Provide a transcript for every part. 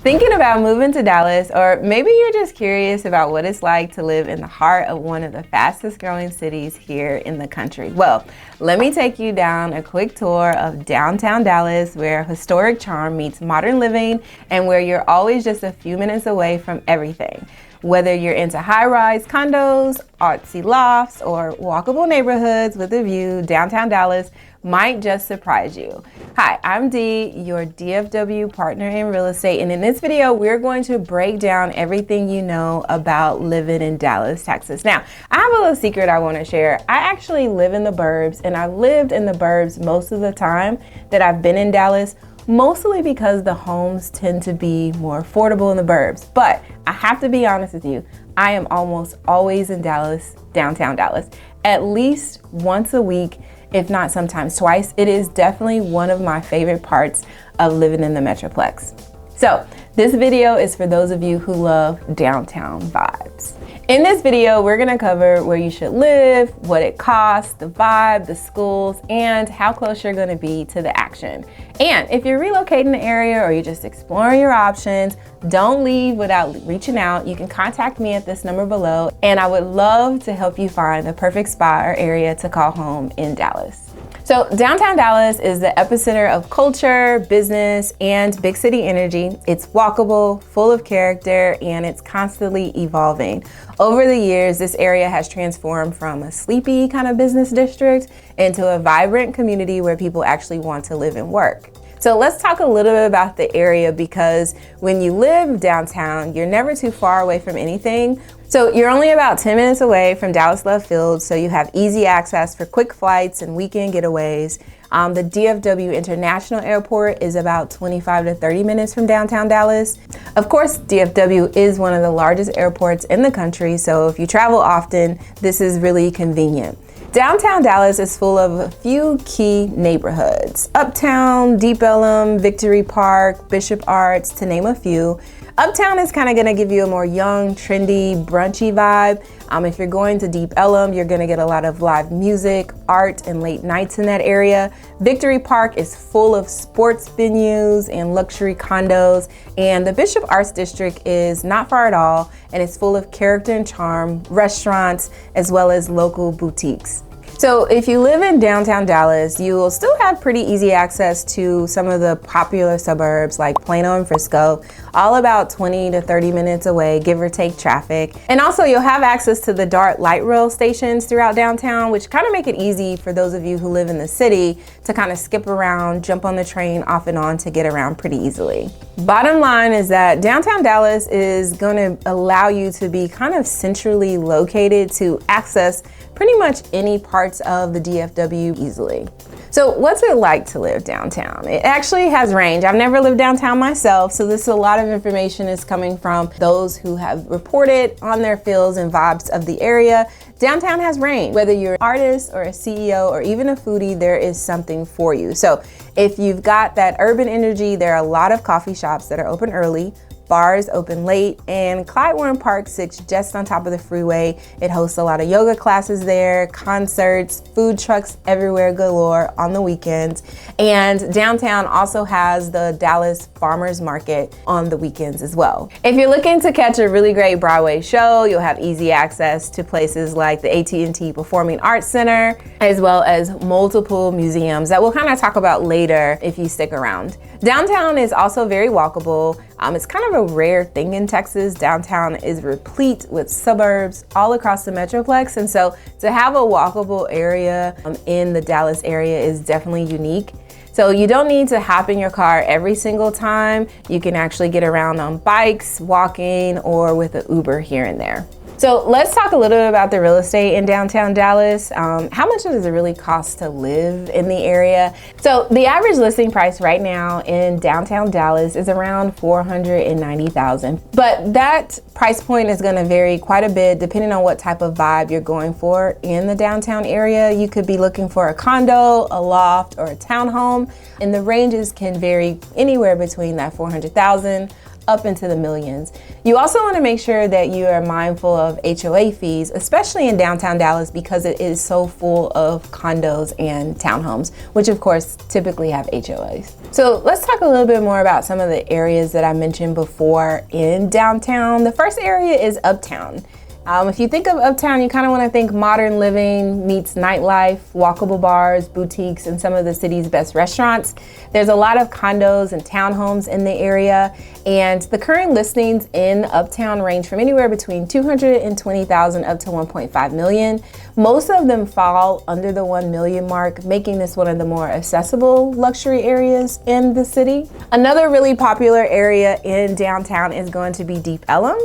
Thinking about moving to Dallas, or maybe you're just curious about what it's like to live in the heart of one of the fastest growing cities here in the country. Well, let me take you down a quick tour of downtown Dallas, where historic charm meets modern living and where you're always just a few minutes away from everything. Whether you're into high-rise condos, artsy lofts, or walkable neighborhoods with a view, downtown Dallas might just surprise you. Hi, I'm Dee, your DFW partner in real estate, and in this video, we're going to break down everything you know about living in Dallas, Texas. Now, I have a little secret I want to share. I actually live in the burbs, and I've lived in the burbs most of the time that I've been in Dallas, mostly because the homes tend to be more affordable in the burbs. But I have to be honest with you, I am almost always in Dallas, downtown Dallas, at least once a week, if not sometimes twice. It is definitely one of my favorite parts of living in the Metroplex. So this video is for those of you who love downtown vibes. In this video, we're gonna cover where you should live, what it costs, the vibe, the schools, and how close you're gonna be to the action. And if you're relocating the area or you're just exploring your options, don't leave without reaching out. You can contact me at this number below, and I would love to help you find the perfect spot or area to call home in Dallas. So downtown Dallas is the epicenter of culture, business, and big city energy. It's walkable, full of character, and it's constantly evolving. Over the years, this area has transformed from a sleepy kind of business district into a vibrant community where people actually want to live and work. So let's talk a little bit about the area, because when you live downtown, you're never too far away from anything. So you're only about 10 minutes away from Dallas Love Field, so you have easy access for quick flights and weekend getaways. The DFW International Airport is about 25 to 30 minutes from downtown Dallas. Of course, DFW is one of the largest airports in the country, so if you travel often, this is really convenient. Downtown Dallas is full of a few key neighborhoods: Uptown, Deep Ellum, Victory Park, Bishop Arts, to name a few. Uptown is kind of going to give you a more young, trendy, brunchy vibe. If you're going to Deep Ellum, you're going to get a lot of live music, art, and late nights in that area. Victory Park is full of sports venues and luxury condos, and the Bishop Arts District is not far at all, and it's full of character and charm, restaurants, as well as local boutiques. So if you live in downtown Dallas, you will still have pretty easy access to some of the popular suburbs like Plano and Frisco, all about 20 to 30 minutes away, give or take traffic. And also you'll have access to the DART light rail stations throughout downtown, which kind of make it easy for those of you who live in the city to kind of skip around, jump on the train off and on to get around pretty easily. Bottom line is that downtown Dallas is going to allow you to be kind of centrally located to access pretty much any parts of the DFW easily. So what's it like to live downtown? It actually has range. I've never lived downtown myself, so this is a lot of information is coming from those who have reported on their feels and vibes of the area. Downtown has range. Whether you're an artist or a CEO or even a foodie, there is something for you. So if you've got that urban energy, there are a lot of coffee shops that are open early, bars open late, and Clyde Warren Park sits just on top of the freeway. It hosts a lot of yoga classes there, concerts, food trucks everywhere galore on the weekends. And downtown also has the Dallas Farmers Market on the weekends as well. If you're looking to catch a really great Broadway show, you'll have easy access to places like the AT&T Performing Arts Center, as well as multiple museums that we'll kind of talk about later if you stick around. Downtown is also very walkable. It's kind of a rare thing in Texas. Downtown is replete with suburbs all across the Metroplex, and so to have a walkable area in the Dallas area is definitely unique. So you don't need to hop in your car every single time. You can actually get around on bikes, walking, or with an Uber here and there. So let's talk a little bit about the real estate in downtown Dallas. How much does it really cost to live in the area? So the average listing price right now in downtown Dallas is around $490,000. But that price point is going to vary quite a bit depending on what type of vibe you're going for in the downtown area. You could be looking for a condo, a loft, or a townhome, and the ranges can vary anywhere between that $400,000 up into the millions. You also want to make sure that you are mindful of HOA fees, especially in downtown Dallas, because it is so full of condos and townhomes, which of course typically have HOAs. So let's talk a little bit more about some of the areas that I mentioned before in downtown. The first area is Uptown. If you think of Uptown, you kind of want to think modern living meets nightlife, walkable bars, boutiques, and some of the city's best restaurants. There's a lot of condos and townhomes in the area, and the current listings in Uptown range from anywhere between $220,000 up to $1.5 million. Most of them fall under the $1 million mark, making this one of the more accessible luxury areas in the city. Another really popular area in downtown is going to be Deep Ellum.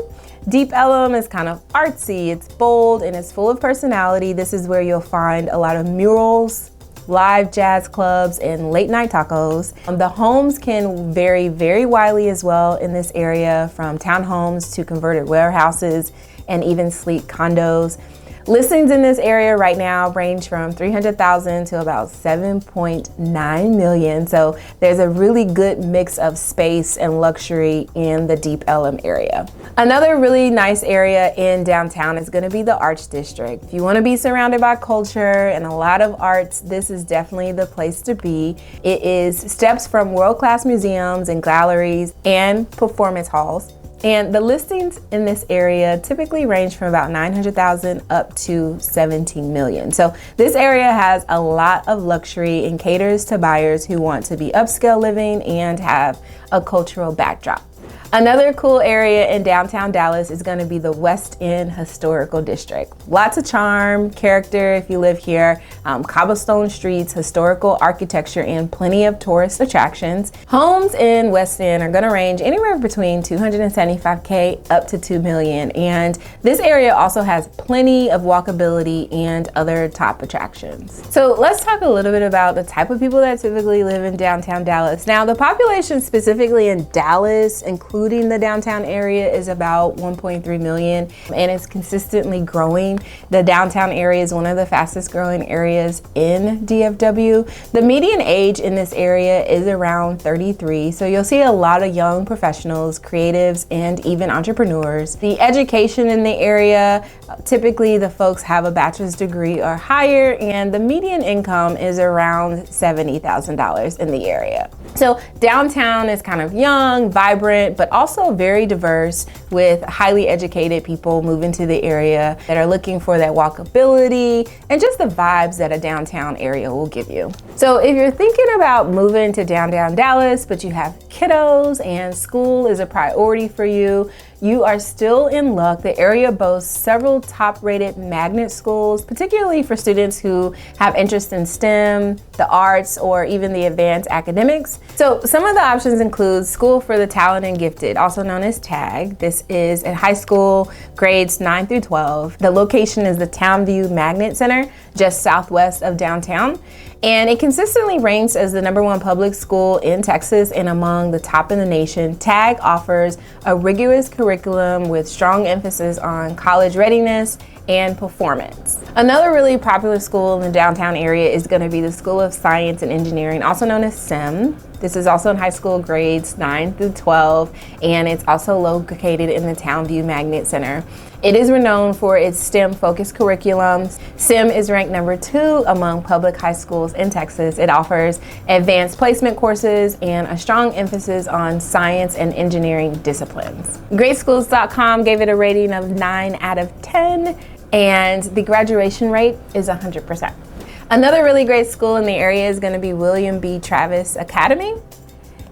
Deep Ellum is kind of artsy, it's bold, and it's full of personality. This is where you'll find a lot of murals, live jazz clubs, and late night tacos. The homes can vary very widely as well in this area, from townhomes to converted warehouses and even sleek condos. Listings in this area right now range from $300,000 to about $7.9 million. So there's a really good mix of space and luxury in the Deep Ellum area. Another really nice area in downtown is going to be the Arts District. If you want to be surrounded by culture and a lot of arts, this is definitely the place to be. It is steps from world-class museums and galleries and performance halls. And the listings in this area typically range from about $900,000 up to $17 million. So this area has a lot of luxury and caters to buyers who want to be upscale living and have a cultural backdrop. Another cool area in downtown Dallas is going to be the West End Historical District. Lots of charm, character if you live here, cobblestone streets, historical architecture, and plenty of tourist attractions. Homes in West End are going to range anywhere between $275K up to $2 million. And this area also has plenty of walkability and other top attractions. So let's talk a little bit about the type of people that typically live in downtown Dallas. Now, the population specifically in Dallas, including the downtown area, is about 1.3 million, and it's consistently growing. The downtown area is one of the fastest growing areas in DFW. The median age in this area is around 33, so you'll see a lot of young professionals, creatives, and even entrepreneurs. The education in the area, typically the folks have a bachelor's degree or higher, and the median income is around $70,000 in the area. So downtown is kind of young, vibrant, but also very diverse, with highly educated people moving to the area that are looking for that walkability and just the vibes that a downtown area will give you. So if you're thinking about moving to downtown Dallas, but you have kiddos and school is a priority for you, you are still in luck. The area boasts several top-rated magnet schools, particularly for students who have interest in STEM, the arts, or even the advanced academics. So some of the options include School for the Talented and Gifted, also known as TAG. This is in high school, grades 9 through 12. The location is the Townview Magnet Center, just southwest of downtown. And it consistently ranks as the #1 public school in Texas and among the top in the nation. TAG offers a rigorous curriculum with strong emphasis on college readiness and performance. Another really popular school in the downtown area is going to be the School of Science and Engineering, also known as SIM. This is also in high school grades 9 through 12, and it's also located in the Townview Magnet Center. It is renowned for its STEM-focused curriculums. SIM is ranked #2 among public high schools in Texas. It offers advanced placement courses and a strong emphasis on science and engineering disciplines. GreatSchools.com gave it a rating of 9 out of 10, and the graduation rate is 100%. Another really great school in the area is going to be William B. Travis Academy.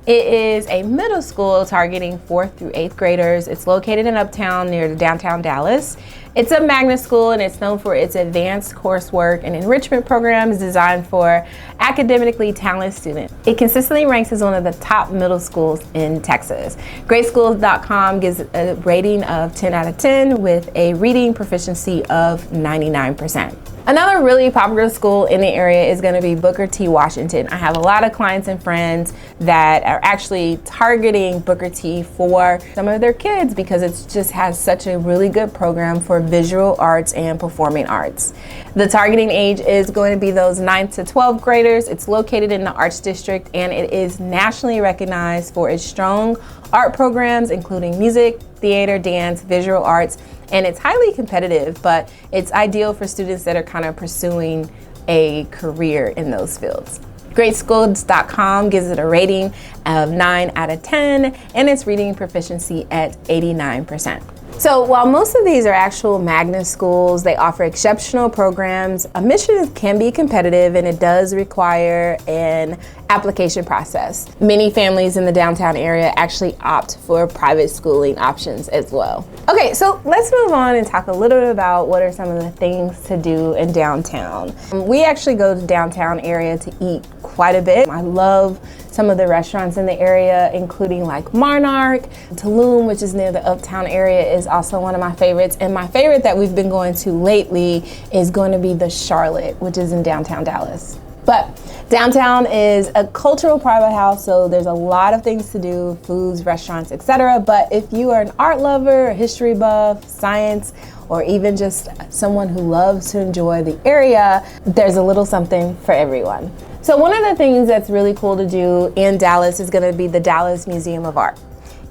It is a middle school targeting 4th through 8th graders. It's located in Uptown near downtown Dallas. It's a magnet school, and it's known for its advanced coursework and enrichment programs designed for academically talented students. It consistently ranks as one of the top middle schools in Texas. GreatSchools.com gives it a rating of 10 out of 10 with a reading proficiency of 99%. Another really popular school in the area is going to be Booker T. Washington. I have a lot of clients and friends that are actually targeting Booker T for some of their kids because it just has such a really good program for visual arts and performing arts. The targeting age is going to be those 9th to 12th graders. It's located in the Arts District and it is nationally recognized for its strong art programs, including music, theater, dance, visual arts, and it's highly competitive, but it's ideal for students that are kind of pursuing a career in those fields. Greatschools.com gives it a rating of 9 out of 10, and its reading proficiency at 89%. So while most of these are actual magnet schools, they offer exceptional programs. Admission can be competitive and it does require an application process. Many families in the downtown area actually opt for private schooling options as well. Okay, so let's move on and talk a little bit about what are some of the things to do in downtown. We actually go to downtown area to eat quite a bit. I love some of the restaurants in the area, including like Monarch. Tulum, which is near the Uptown area, is also one of my favorites. And my favorite that we've been going to lately is going to be the Charlotte, which is in downtown Dallas. But downtown is a cultural private house, so there's a lot of things to do, foods, restaurants, etc. But if you are an art lover, a history buff, science, or even just someone who loves to enjoy the area, there's a little something for everyone. So one of the things that's really cool to do in Dallas is going to be the Dallas Museum of Art.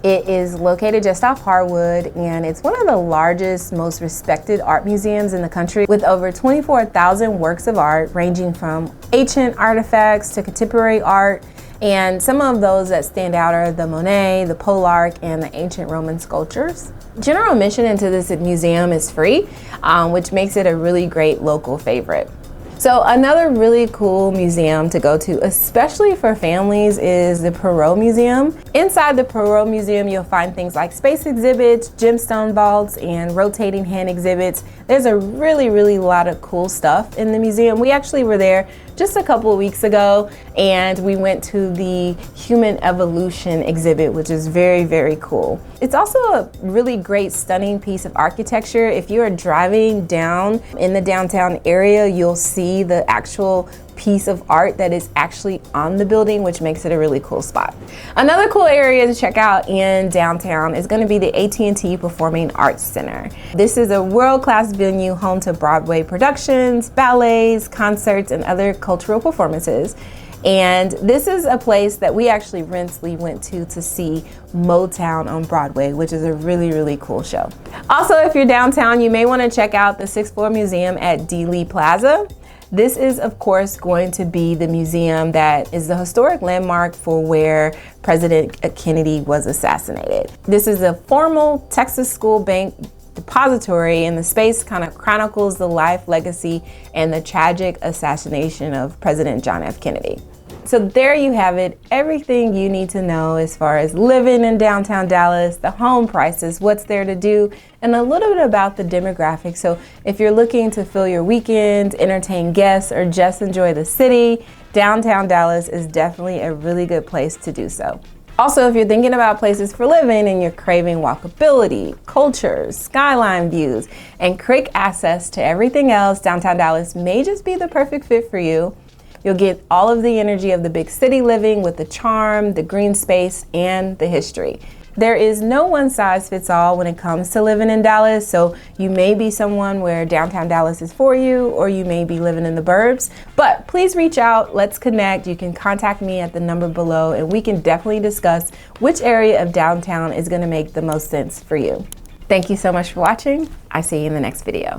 It is located just off Harwood, and it's one of the largest, most respected art museums in the country, with over 24,000 works of art ranging from ancient artifacts to contemporary art. And some of those that stand out are the Monet, the Polark, and the ancient Roman sculptures. General admission into this museum is free, which makes it a really great local favorite. So another really cool museum to go to, especially for families, is the Perot Museum. Inside the Perot Museum, you'll find things like space exhibits, gemstone vaults, and rotating hand exhibits. There's a really lot of cool stuff in the museum. We actually were there just a couple of weeks ago, and we went to the Human Evolution exhibit, which is very cool. It's also a really great, stunning piece of architecture. If you are driving down in the downtown area, you'll see the actual piece of art that is actually on the building, which makes it a really cool spot. Another cool area to check out in downtown is going to be the AT&T Performing Arts Center. This is a world-class venue home to Broadway productions, ballets, concerts, and other cultural performances. And this is a place that we actually recently went to see Motown on Broadway, which is a really cool show. Also, if you're downtown, you may want to check out the 6th floor museum at Dealey Plaza. This is, of course, going to be the museum that is the historic landmark for where President Kennedy was assassinated. This is a formal Texas school bank depository, and the space kind of chronicles the life, legacy, and the tragic assassination of President John F. Kennedy. So there you have it, everything you need to know as far as living in downtown Dallas, the home prices, what's there to do, and a little bit about the demographics. So if you're looking to fill your weekends, entertain guests, or just enjoy the city, downtown Dallas is definitely a really good place to do so. Also, if you're thinking about places for living and you're craving walkability, cultures, skyline views, and quick access to everything else, downtown Dallas may just be the perfect fit for you. You'll get all of the energy of the big city living with the charm, the green space, and the history. There is no one size fits all when it comes to living in Dallas, so you may be someone where downtown Dallas is for you, or you may be living in the burbs, but please reach out, let's connect. You can contact me at the number below, and we can definitely discuss which area of downtown is gonna make the most sense for you. Thank you so much for watching. I see you in the next video.